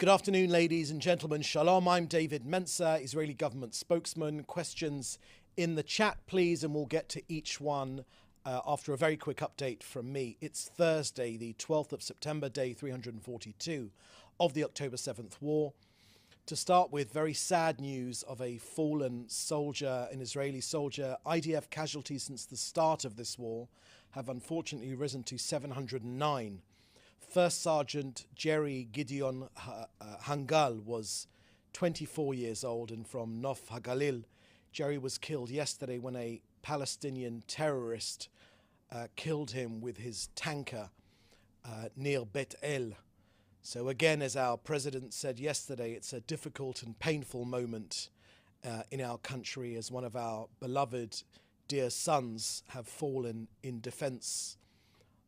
Good afternoon, ladies and gentlemen. Shalom, I'm David Mencer, Israeli government spokesman. Questions in the chat, please, and we'll get to each one after a very quick update from me. It's Thursday, the 12th of September, day 342 of the October 7th war. To start with, very sad news of a fallen soldier, an Israeli soldier. IDF casualties since the start of this war have unfortunately risen to 709. First Sergeant Jerry Gideon Hangal was 24 years old and from Nof Hagalil. Jerry was killed yesterday when a Palestinian terrorist killed him with his tanker near Bet El. So again, as our president said yesterday, it's a difficult and painful moment in our country as one of our beloved dear sons have fallen in defense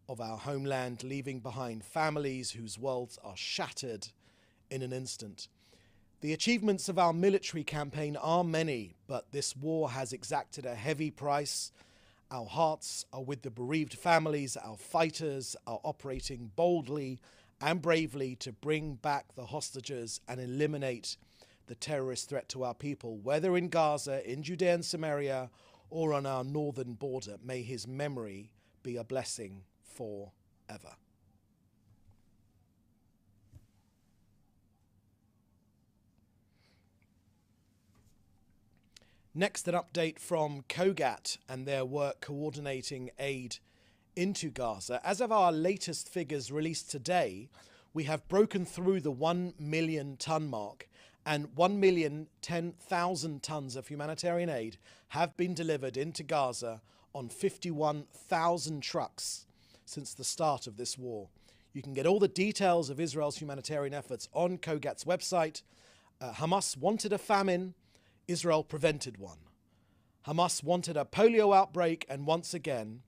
of our homeland, leaving behind families whose worlds are shattered in an instant. The achievements of our military campaign are many, but this war has exacted a heavy price. Our hearts are with the bereaved families. Our fighters are operating boldly and bravely to bring back the hostages and eliminate the terrorist threat to our people, whether in Gaza, in Judea and Samaria, or on our northern border. May his memory be a blessing forever. Next, an update from COGAT and their work coordinating aid into Gaza. As of our latest figures released today, we have broken through the 1 million ton mark, and 1,010,000 tons of humanitarian aid have been delivered into Gaza on 51,000 trucks since the start of this war. You can get all the details of Israel's humanitarian efforts on COGAT's website. Hamas wanted a famine, Israel prevented one. Hamas wanted a polio outbreak, and once again,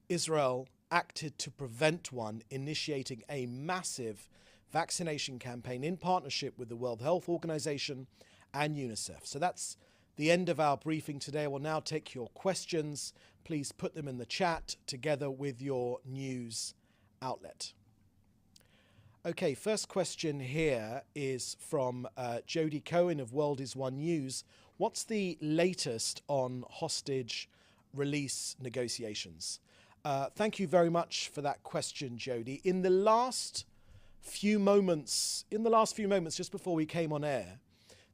Israel acted to prevent one, initiating a massive vaccination campaign in partnership with the World Health Organization and UNICEF. So that's the end of our briefing today. I will now take your questions. Please put them in the chat together with your news outlet. Okay, first question here is from Jody Cohen of World is One News. What's the latest on hostage release negotiations? Thank you very much for that question, Jody. In the last few moments, just before we came on air,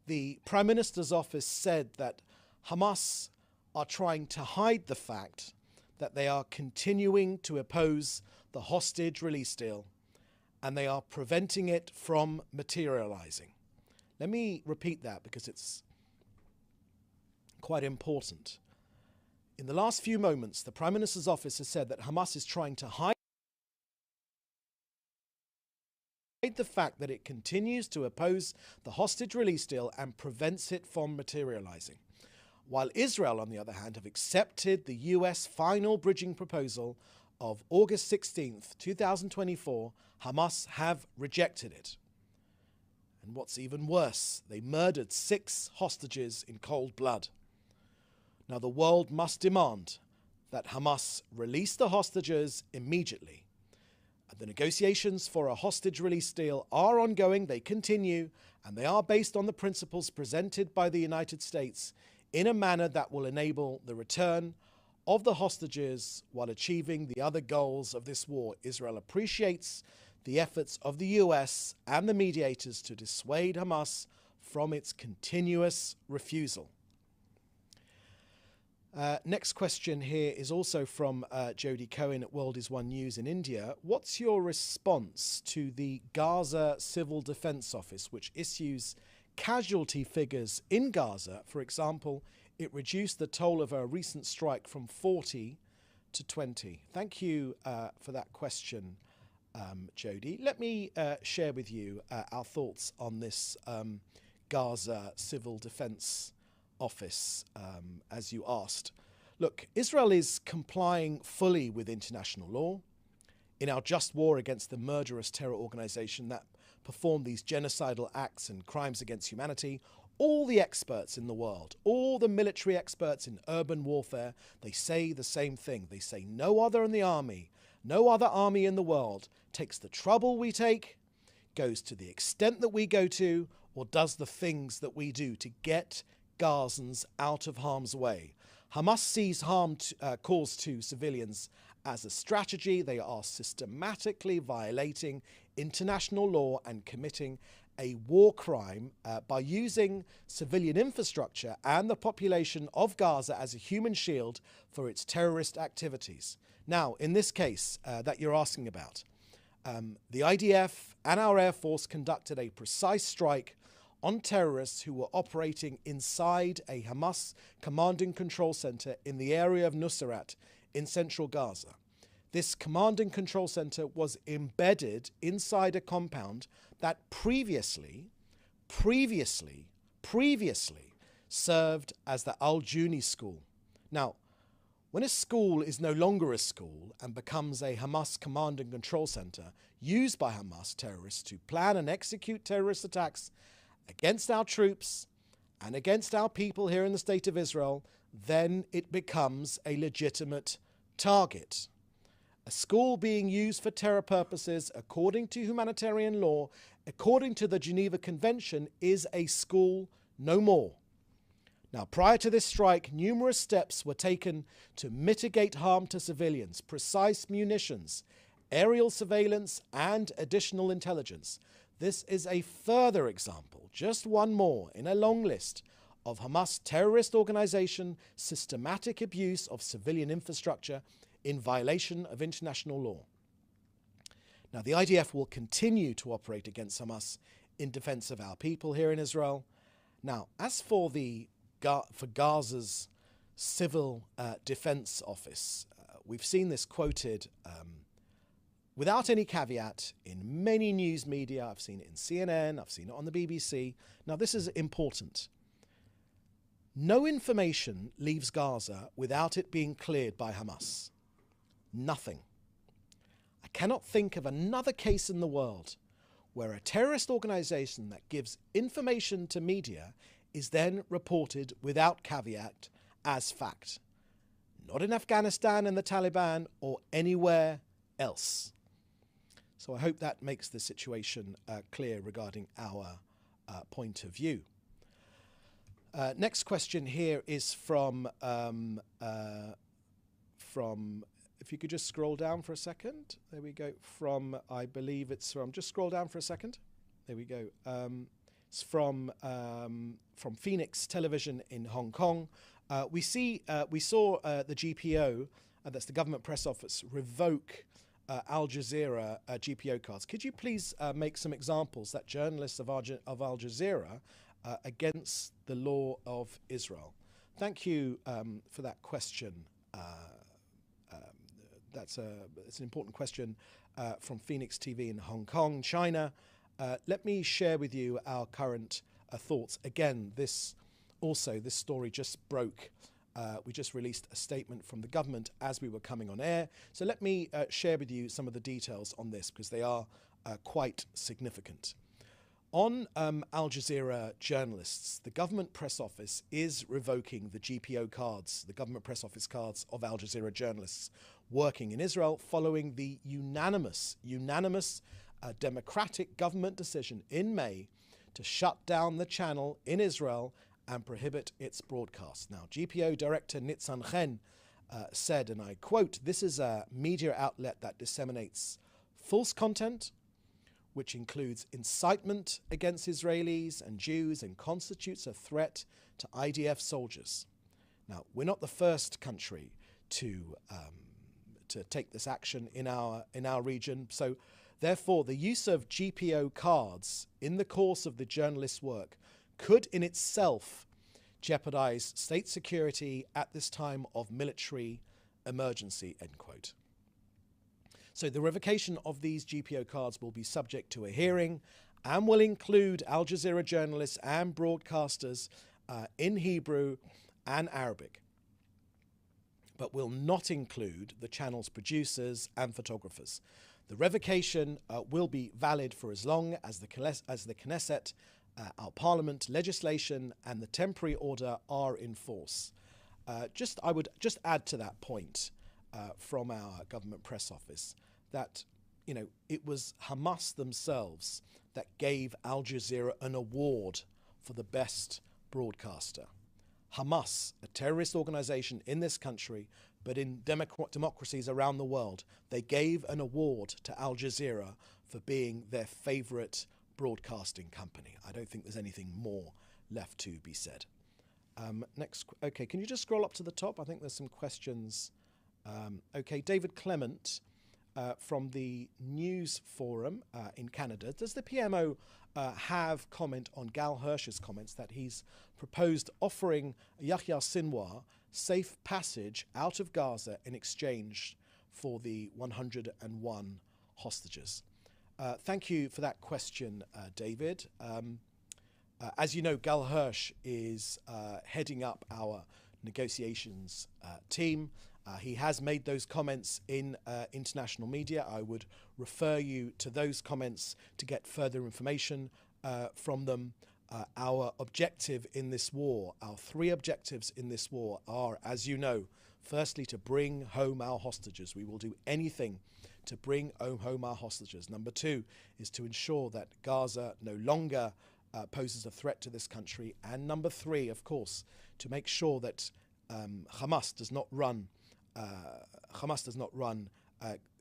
the Prime Minister's office said that Hamas are trying to hide the fact that they are continuing to oppose the hostage release deal and they are preventing it from materializing. Let me repeat that because it's quite important. In the last few moments, the Prime Minister's office has said that Hamas is trying to hide the fact that it continues to oppose the hostage release deal and prevents it from materializing. While Israel, on the other hand, have accepted the US final bridging proposal of August 16th, 2024, Hamas have rejected it. And what's even worse, they murdered 6 hostages in cold blood. Now the world must demand that Hamas release the hostages immediately. The negotiations for a hostage release deal are ongoing, they continue, and they are based on the principles presented by the United States in a manner that will enable the return of the hostages while achieving the other goals of this war. Israel appreciates the efforts of the US and the mediators to dissuade Hamas from its continuous refusal. Next question here is also from Jody Cohen at World is One News in India. What's your response to the Gaza Civil Defense Office, which issues casualty figures in Gaza? For example, it reduced the toll of a recent strike from 40 to 20. Thank you for that question, Jody. Let me share with you our thoughts on this Gaza Civil Defense Office, as you asked. Look, Israel is complying fully with international law in our just war against the murderous terror organization that performed these genocidal acts and crimes against humanity. All the experts in the world, all the military experts in urban warfare, they say the same thing. They say no other in the army, no other army in the world takes the trouble we take, goes to the extent that we go to, or does the things that we do to get Gazans out of harm's way. Hamas sees harm caused to civilians as a strategy. They are systematically violating international law and committing a war crime by using civilian infrastructure and the population of Gaza as a human shield for its terrorist activities. Now, in this case that you're asking about, the IDF and our Air Force conducted a precise strike on terrorists who were operating inside a Hamas command and control center in the area of Nuseirat in central Gaza. This command and control center was embedded inside a compound that previously served as the Al-Juni school. Now, when a school is no longer a school and becomes a Hamas command and control center used by Hamas terrorists to plan and execute terrorist attacks against our troops and against our people here in the State of Israel, then it becomes a legitimate target. A school being used for terror purposes, according to humanitarian law, according to the Geneva Convention, is a school no more. Now, prior to this strike, numerous steps were taken to mitigate harm to civilians, precise munitions, aerial surveillance, and additional intelligence. This is a further example, just one more in a long list, of Hamas terrorist organization systematic abuse of civilian infrastructure in violation of international law. Now, the IDF will continue to operate against Hamas in defense of our people here in Israel. Now, as for Gaza's Civil Defense Office, we've seen this quoted without any caveat in many news media. I've seen it in CNN, I've seen it on the BBC. Now, this is important. No information leaves Gaza without it being cleared by Hamas. Nothing. I cannot think of another case in the world where a terrorist organization that gives information to media is then reported without caveat as fact. Not in Afghanistan and the Taliban or anywhere else. So I hope that makes the situation clear regarding our point of view. Next question here is from, if you could just scroll down for a second. There we go. I believe it's from, just scroll down for a second. There we go. It's from Phoenix Television in Hong Kong. We saw the GPO, that's the government press office, revoke Al Jazeera GPO cards. Could you please make some examples that journalists of Al Jazeera against the law of Israel? Thank you for that question. It's an important question from Phoenix TV in Hong Kong, China. Let me share with you our current thoughts. Again, this story just broke. We just released a statement from the government as we were coming on air. So let me share with you some of the details on this, because they are quite significant. On Al Jazeera journalists, the government press office is revoking the GPO cards, the government press office cards of Al Jazeera journalists working in Israel, following the unanimous democratic government decision in May to shut down the channel in Israel and prohibit its broadcast. Now, GPO director Nitzan Chen said, and I quote, "This is a media outlet that disseminates false content, which includes incitement against Israelis and Jews and constitutes a threat to IDF soldiers." Now, we're not the first country to take this action in our region. So, therefore, the use of GPO cards in the course of the journalist's work could in itself jeopardize state security at this time of military emergency, end quote. So the revocation of these GPO cards will be subject to a hearing and will include Al Jazeera journalists and broadcasters in Hebrew and Arabic, but will not include the channel's producers and photographers. The revocation will be valid for as long as the Knesset, our parliament, legislation and the temporary order are in force. I would just add to that point from our government press office that, it was Hamas themselves that gave Al Jazeera an award for the best broadcaster. Hamas, a terrorist organization in this country, but in democracies around the world, they gave an award to Al Jazeera for being their favorite broadcasting company. I don't think there's anything more left to be said. Next, okay, can you just scroll up to the top? I think there's some questions. Okay, David Clement from the News Forum in Canada. Does the PMO have comment on Gal Hirsch's comments that he's proposed offering Yahya Sinwar safe passage out of Gaza in exchange for the 101 hostages? Thank you for that question, David. As you know, Gal Hirsch is heading up our negotiations team. He has made those comments in international media. I would refer you to those comments to get further information from them. Our objective in this war, our three objectives in this war are, as you know, firstly, to bring home our hostages. We will do anything to bring home our hostages. Number two is to ensure that Gaza no longer poses a threat to this country. And number three, of course, to make sure that Hamas does not run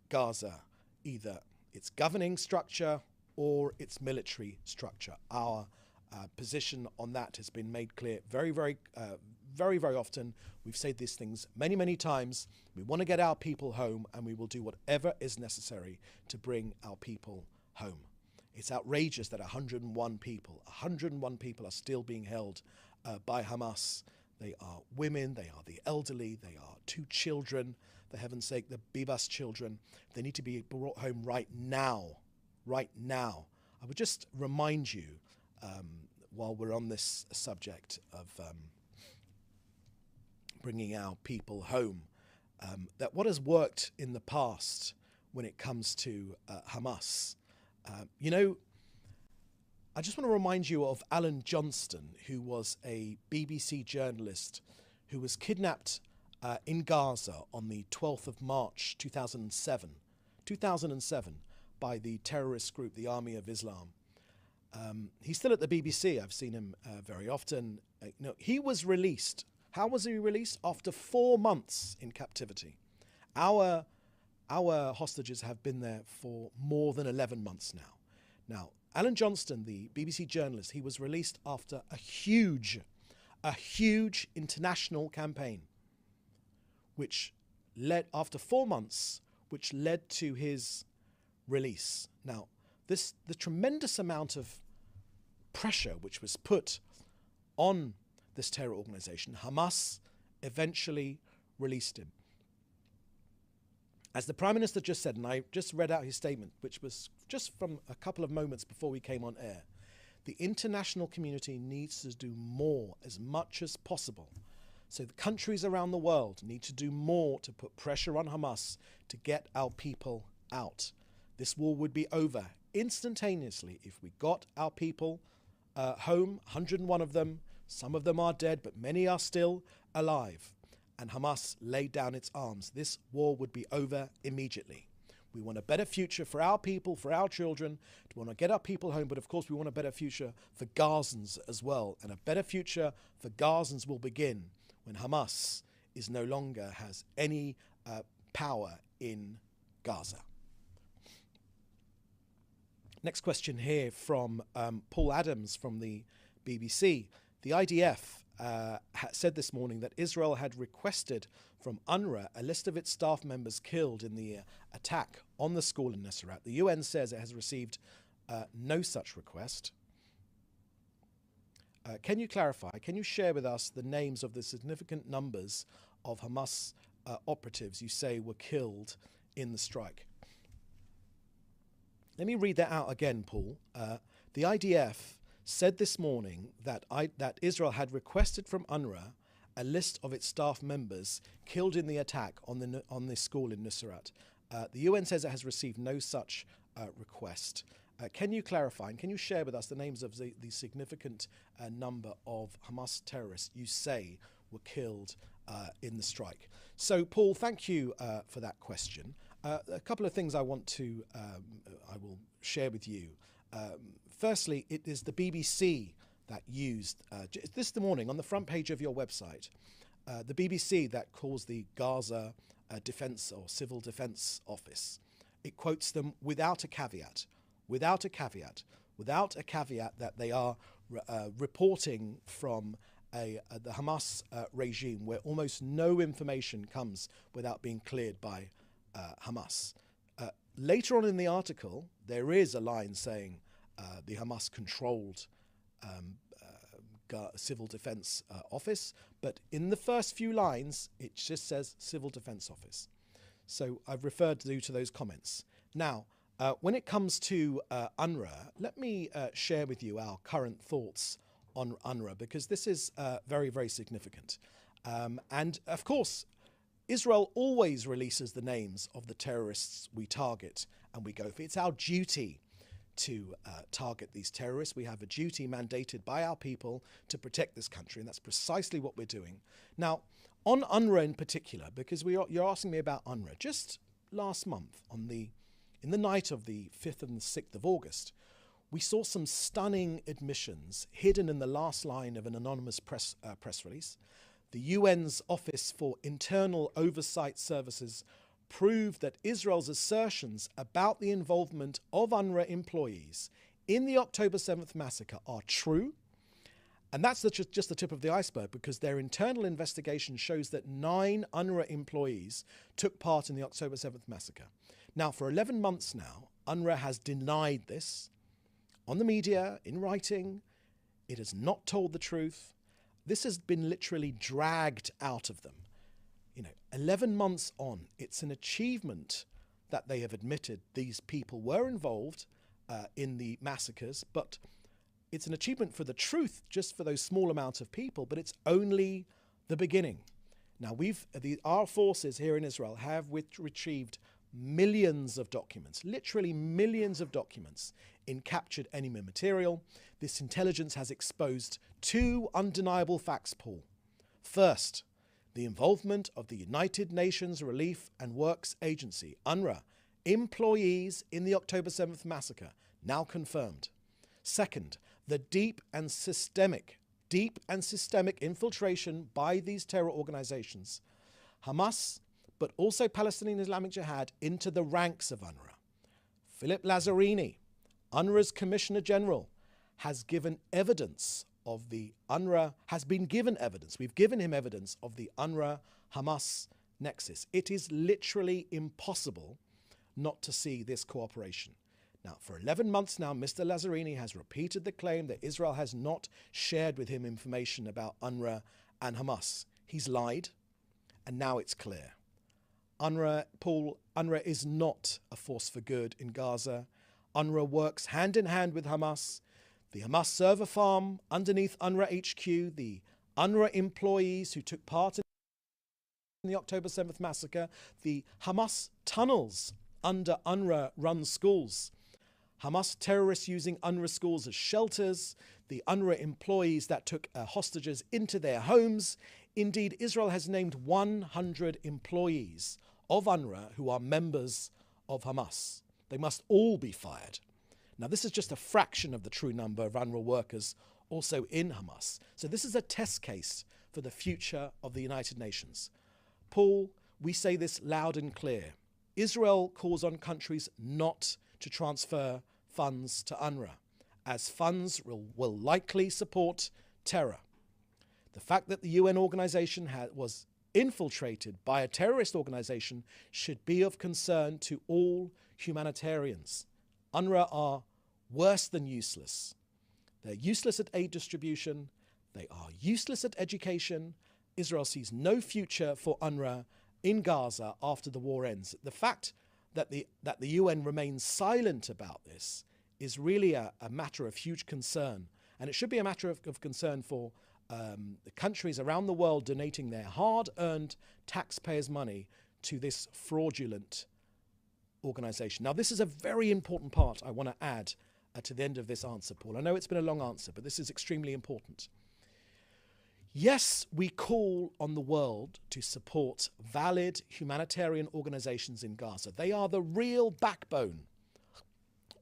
Gaza, either its governing structure or its military structure. Our position on that has been made clear very often. We've said these things many times. We want to get our people home, and we will do whatever is necessary to bring our people home. It's outrageous that 101 people are still being held by Hamas. They are women, they are the elderly, they are 2 children, for heaven's sake, the Bibas children. They need to be brought home right now. I would just remind you, while we're on this subject of bringing our people home, that what has worked in the past when it comes to Hamas, I just want to remind you of Alan Johnston, who was a BBC journalist who was kidnapped in Gaza on the 12th of March 2007 by the terrorist group, the Army of Islam. He's still at the BBC. I've seen him very often. He was released. How was he released? After 4 months in captivity. Our hostages have been there for more than 11 months now. Now, Alan Johnston, the BBC journalist, he was released after a huge international campaign, which led, after 4 months, which led to his release. Now, the tremendous amount of pressure which was put on this terror organization, Hamas eventually released him. As the Prime Minister just said, and I just read out his statement, which was just from a couple of moments before we came on air, the international community needs to do more, as much as possible. So the countries around the world need to do more to put pressure on Hamas to get our people out. This war would be over instantaneously if we got our people home, 101 of them. Some of them are dead, but many are still alive. And Hamas laid down its arms. This war would be over immediately. We want a better future for our people, for our children. We want to get our people home, but of course we want a better future for Gazans as well. And a better future for Gazans will begin when Hamas is no longer has any power in Gaza. Next question here from Paul Adams from the BBC. The IDF said this morning that Israel had requested from UNRWA a list of its staff members killed in the attack on the school in Nusrat. The UN says it has received no such request. Can you clarify, can you share with us the names of the significant numbers of Hamas operatives you say were killed in the strike? Let me read that out again, Paul. The IDF said this morning that Israel had requested from UNRWA a list of its staff members killed in the attack on the school in Nusrat. The UN says it has received no such request. Can you clarify and can you share with us the names of the significant number of Hamas terrorists you say were killed in the strike? So, Paul, thank you for that question. A couple of things I will share with you. Firstly, it is the BBC that used, this morning on the front page of your website, the BBC that calls the Gaza Defence or Civil Defence Office. It quotes them without a caveat that they are reporting from the Hamas regime where almost no information comes without being cleared by Hamas. Later on in the article, there is a line saying the Hamas-controlled Civil Defence Office, but in the first few lines, it just says Civil Defence Office. So I've referred you to those comments. Now, when it comes to UNRWA, let me share with you our current thoughts on UNRWA, because this is very, very significant. And of course, Israel always releases the names of the terrorists we target and we go for. It's our duty to target these terrorists. We have a duty mandated by our people to protect this country, and that's precisely what we're doing. Now, on UNRWA in particular, because you're asking me about UNRWA, just last month, in the night of the 5th and the 6th of August, we saw some stunning admissions hidden in the last line of an anonymous press release. The UN's Office for Internal Oversight Services proved that Israel's assertions about the involvement of UNRWA employees in the October 7th massacre are true. And that's just the tip of the iceberg, because their internal investigation shows that 9 UNRWA employees took part in the October 7th massacre. Now, for 11 months now, UNRWA has denied this on the media, in writing. It has not told the truth. This has been literally dragged out of them. 11 months on, it's an achievement that they have admitted these people were involved in the massacres, but it's an achievement for the truth just for those small amounts of people, but it's only the beginning. Now, our forces here in Israel have retrieved millions of documents, literally millions of documents in captured enemy material. This intelligence has exposed 2 undeniable facts, Paul. First, the involvement of the United Nations Relief and Works Agency, UNRWA, employees in the October 7th massacre, now confirmed. Second, the deep and systemic infiltration by these terror organizations, Hamas, but also Palestinian Islamic Jihad, into the ranks of UNRWA. Philip Lazzarini, UNRWA's Commissioner General, has given evidence of the UNRWA, we've given him evidence of the UNRWA-Hamas nexus. It is literally impossible not to see this cooperation. Now, for 11 months now, Mr. Lazzarini has repeated the claim that Israel has not shared with him information about UNRWA and Hamas. He's lied, and now it's clear. UNRWA is not a force for good in Gaza. UNRWA works hand in hand with Hamas. The Hamas server farm underneath UNRWA HQ, the UNRWA employees who took part in the October 7th massacre, the Hamas tunnels under UNRWA-run schools, Hamas terrorists using UNRWA schools as shelters, the UNRWA employees that took hostages into their homes. Indeed, Israel has named 100 employees of UNRWA who are members of Hamas. They must all be fired. Now, this is just a fraction of the true number of UNRWA workers also in Hamas. So this is a test case for the future of the United Nations. Paul, we say this loud and clear. Israel calls on countries not to transfer funds to UNRWA, as funds will likely support terror. The fact that the UN organization was infiltrated by a terrorist organization should be of concern to all humanitarians. UNRWA are worse than useless. They're useless at aid distribution. They are useless at education. Israel sees no future for UNRWA in Gaza after the war ends. The fact that the UN remains silent about this is really a matter of huge concern. And it should be a matter of concern for the countries around the world donating their hard-earned taxpayers' money to this fraudulent organization. Now, this is a very important part I want to add to the end of this answer, Paul. I know it's been a long answer, but this is extremely important. Yes, we call on the world to support valid humanitarian organizations in Gaza. They are the real backbone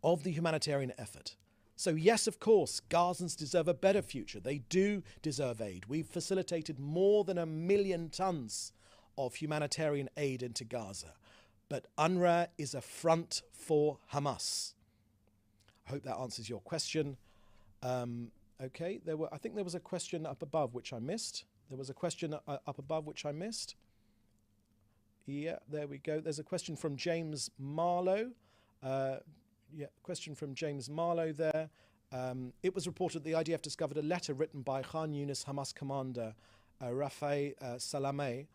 of the humanitarian effort. So yes, of course, Gazans deserve a better future. They do deserve aid. We've facilitated more than 1 million tons of humanitarian aid into Gaza. But UNRWA is a front for Hamas. I hope that answers your question. Okay, I think there was a question up above which I missed. There was a question up above which I missed. Yeah, there we go. There's a question from James Marlowe. Question from James Marlowe there. It was reported the IDF discovered a letter written by Khan Yunis Hamas commander Rafai Salameh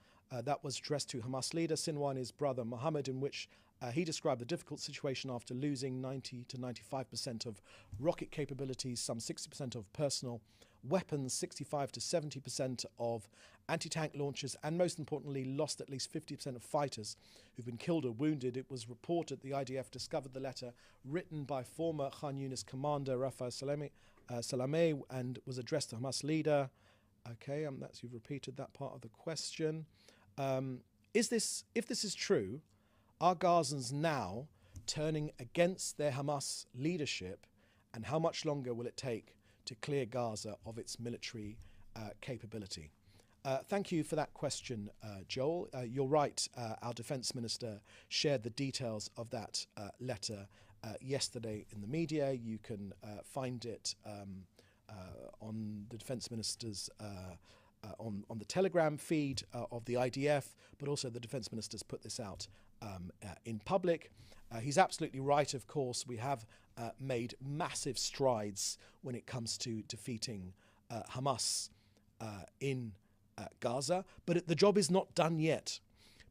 that was addressed to Hamas leader Sinwar and his brother Mohammed, in which he described the difficult situation after losing 90 to 95% of rocket capabilities, some 60% of personal weapons, 65 to 70% of anti-tank launchers, and most importantly, lost at least 50% of fighters who've been killed or wounded. It was reported the IDF discovered the letter written by former Khan Yunis commander Rafah Salameh and was addressed to Hamas leader. Okay, you've repeated that part of the question. If this is true, are Gazans now turning against their Hamas leadership, and how much longer will it take to clear Gaza of its military capability? Thank you for that question, Joel. You're right, our defence minister shared the details of that letter yesterday in the media. You can find it on the defence minister's on the Telegram feed of the IDF, but also the defence minister's put this out in public. He's absolutely right, of course. We have made massive strides when it comes to defeating Hamas in Gaza, but the job is not done yet,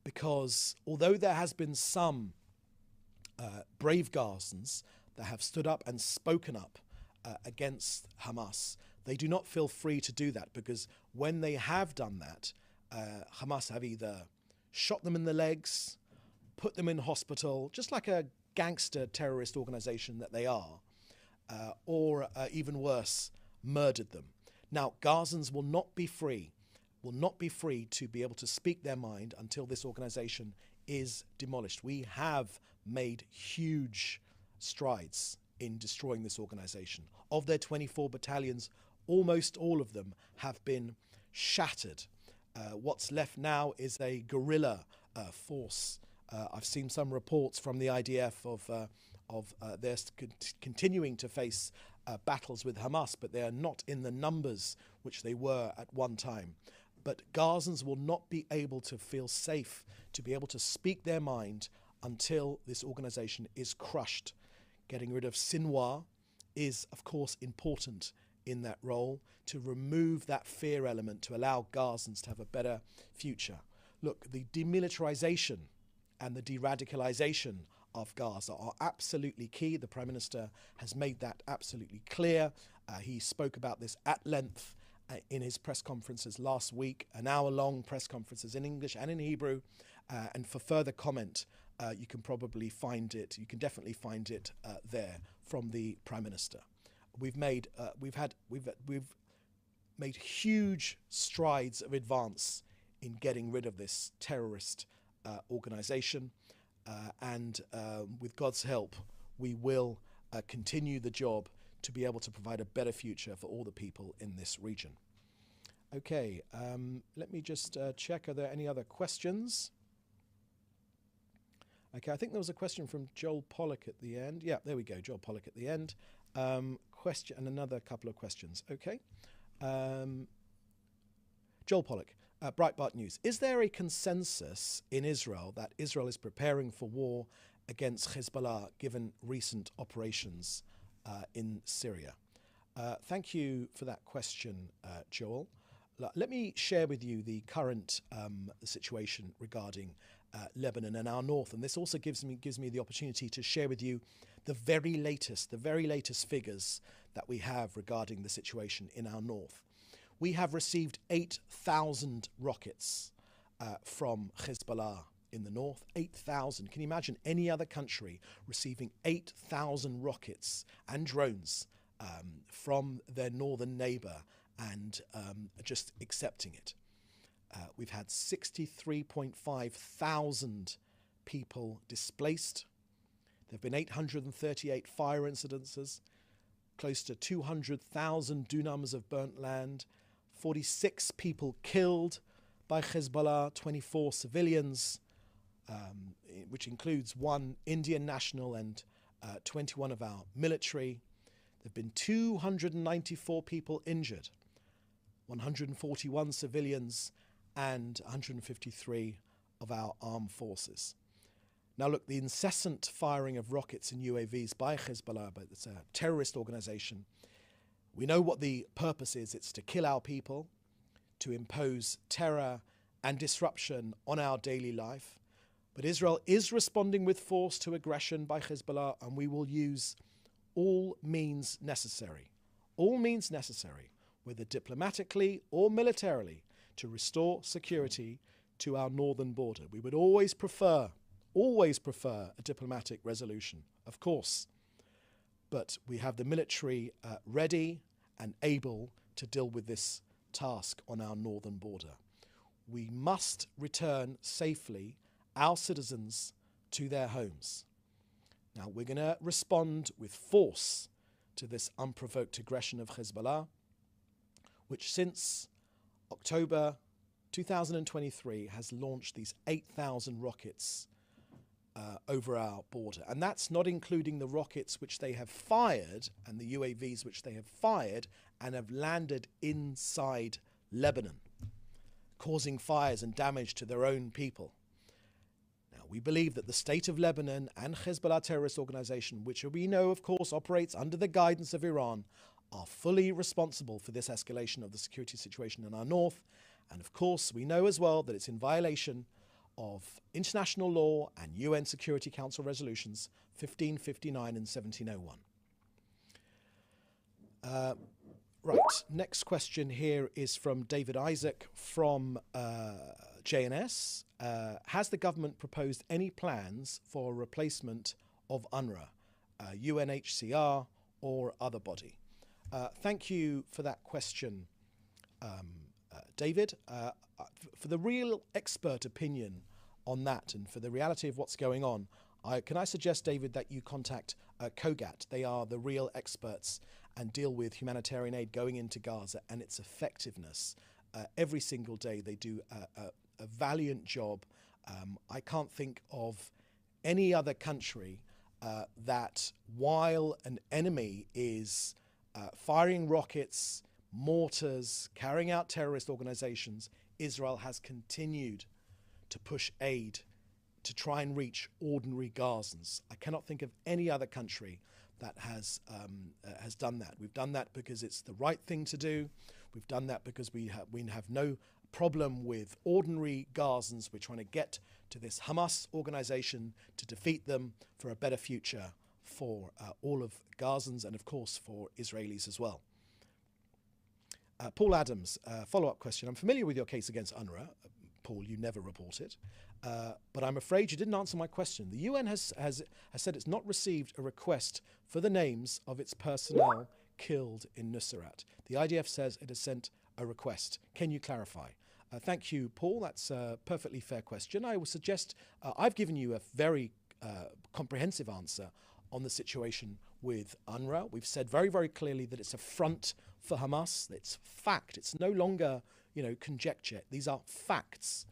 because although there has been some brave Gazans that have stood up and spoken up against Hamas, they do not feel free to do that, because when they have done that, Hamas have either shot them in the legs, put them in hospital, just like a gangster terrorist organization that they are, or even worse, murdered them. Now, Gazans will not be free to be able to speak their mind until this organization is demolished. We have made huge strides in destroying this organization. Of their 24 battalions, almost all of them have been shattered. What's left now is a guerrilla force. I've seen some reports from the IDF of their continuing to face battles with Hamas, but they are not in the numbers which they were at one time. But Gazans will not be able to feel safe to be able to speak their mind until this organization is crushed. Getting rid of Sinwar is, of course, important in that role, to remove that fear element, to allow Gazans to have a better future. Look, the demilitarization and the de-radicalization of Gaza are absolutely key. The Prime Minister has made that absolutely clear. He spoke about this at length in his press conferences last week, an hour-long press conferences in English and in Hebrew. And for further comment, you can probably find it. You can definitely find it there from the Prime Minister. We've made huge strides of advance in getting rid of this terrorist organization, and with God's help, we will continue the job to be able to provide a better future for all the people in this region. Okay, let me just check. Are there any other questions? Okay, I think there was a question from Joel Pollock at the end. Yeah, there we go, Joel Pollock at the end. Question and another couple of questions. Okay. Joel Pollock, Breitbart News. Is there a consensus in Israel that Israel is preparing for war against Hezbollah given recent operations in Syria? Thank you for that question, Joel. Let me share with you the current situation regarding Lebanon and our north, and this also gives me the opportunity to share with you the very latest figures that we have regarding the situation in our north. We have received 8,000 rockets from Hezbollah in the north. 8,000. Can you imagine any other country receiving 8,000 rockets and drones from their northern neighbor and just accepting it? We've had 63,500 people displaced. There have been 838 fire incidences, close to 200,000 dunams of burnt land, 46 people killed by Hezbollah, 24 civilians, which includes one Indian national and 21 of our military. There have been 294 people injured, 141 civilians and 153 of our armed forces. Now look, the incessant firing of rockets and UAVs by Hezbollah, but it's a terrorist organization. We know what the purpose is. It's to kill our people, to impose terror and disruption on our daily life. But Israel is responding with force to aggression by Hezbollah, and we will use all means necessary, whether diplomatically or militarily, to restore security to our northern border. We would always prefer a diplomatic resolution, of course, but we have the military ready and able to deal with this task on our northern border. We must return safely our citizens to their homes. Now, we're going to respond with force to this unprovoked aggression of Hezbollah, which since October 2023 has launched these 8,000 rockets over our border. And that's not including the rockets which they have fired and the UAVs which they have fired and have landed inside Lebanon, causing fires and damage to their own people. Now, we believe that the state of Lebanon and Hezbollah terrorist organization, which we know, of course, operates under the guidance of Iran, are fully responsible for this escalation of the security situation in our north. And of course, we know as well that it's in violation of international law and UN Security Council resolutions 1559 and 1701. Right, next question here is from David AIJAC from JNS. Has the government proposed any plans for a replacement of UNRWA, UNHCR or other body? Thank you for that question, David. For the real expert opinion on that and for the reality of what's going on, can I suggest, David, that you contact COGAT? They are the real experts and deal with humanitarian aid going into Gaza and its effectiveness. Every single day they do a valiant job. I can't think of any other country that while an enemy is firing rockets, mortars, carrying out terrorist organizations, Israel has continued to push aid to try and reach ordinary Gazans. I cannot think of any other country that has done that. We've done that because it's the right thing to do. We've done that because we have no problem with ordinary Gazans. We're trying to get to this Hamas organization to defeat them for a better future for all of Gazans and, of course, for Israelis as well. Paul Adams, follow-up question. I'm familiar with your case against UNRWA. Paul, you never report it. But I'm afraid you didn't answer my question. The UN has said it's not received a request for the names of its personnel killed in Nuseirat. The IDF says it has sent a request. Can you clarify? Thank you, Paul. That's a perfectly fair question. I would suggest I've given you a very comprehensive answer on the situation with UNRWA. We've said very, very clearly that it's a front for Hamas. It's fact. It's no longer, conjecture. These are facts.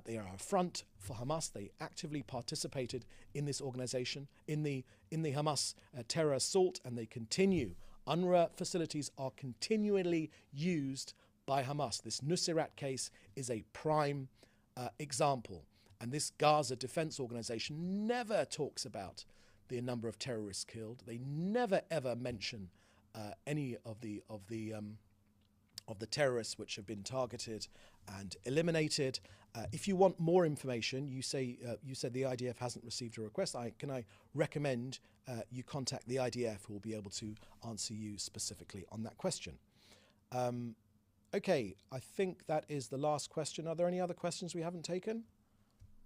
They are a front for Hamas. They actively participated in this organization, in the Hamas terror assault, and they continue. UNRWA facilities are continually used by Hamas. This Nuseirat case is a prime example. And this Gaza Defense Organization never talks about the number of terrorists killed. They never ever mention any of the terrorists which have been targeted and eliminated. If you want more information, you said the IDF hasn't received a request. Can I recommend you contact the IDF, who will be able to answer you specifically on that question. Okay, I think that is the last question. Are there any other questions we haven't taken?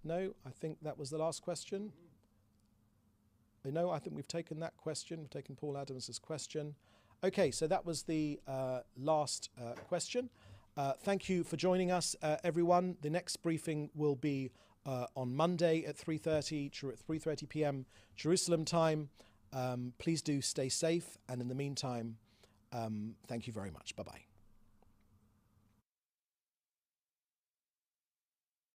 No, I think that was the last question. No, I think we've taken that question. We've taken Paul Adams's question. Okay, so that was the last question. Thank you for joining us, everyone. The next briefing will be on Monday at 3:30 p.m. Jerusalem time. Please do stay safe. And in the meantime, thank you very much. Bye-bye.